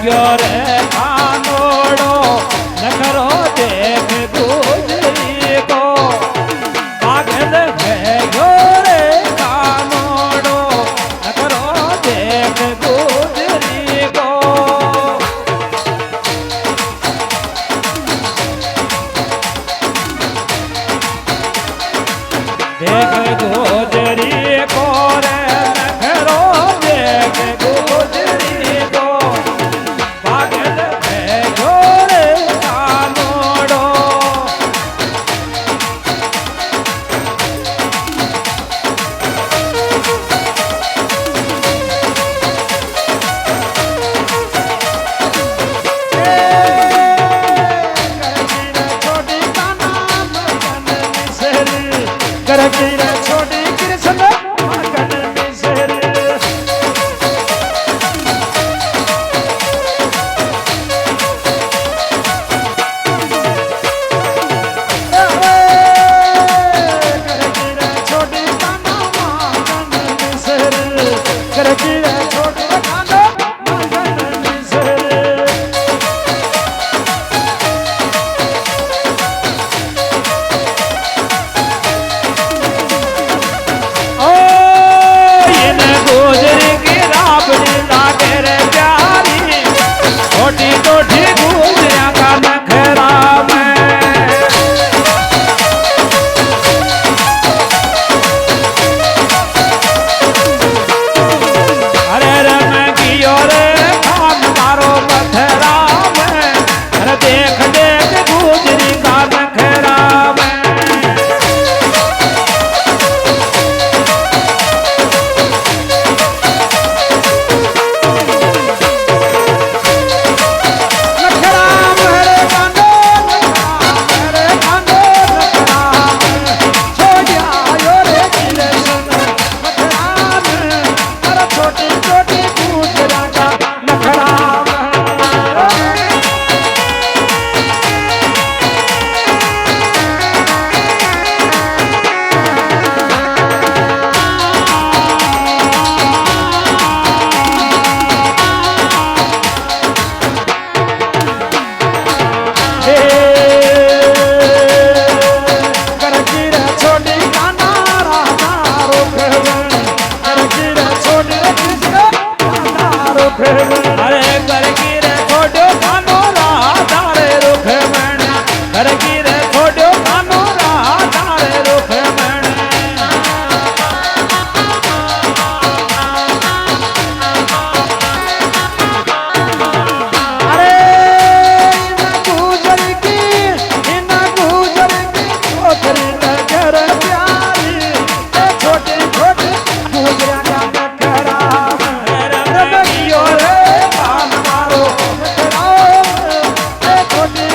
गयो रे कानोड़ो नखरो देख गुजरी को पागल गयो रे कानोड़ो नखरो देख गुजरी को देख गुजरी को रे नखरो देख गुजरी को पागल गयो रे कानोड़ो करती रे छोटी कृष्ण मगन मिसर करती रे छोटी काना मगन मिसर करती रे छोटी काना मगन मिसर गुजरी की राबड़ी लागे रे प्यारी छोटी छोटी गुजरिया का नखरा में अरे रन कियो रे खान मारो पथरा में अरे देख देख गुजरी का नखरा में अरे कर की रे छोड़ो कानो राधा रे रुख मन कर की रे छोड़ो कानो राधा रे रुख मन अरे इन गुजर की छोकरी नगर प्यारी छोटी छोटी गुजरिया का नखरा रंगियो रे कान मारो छोटी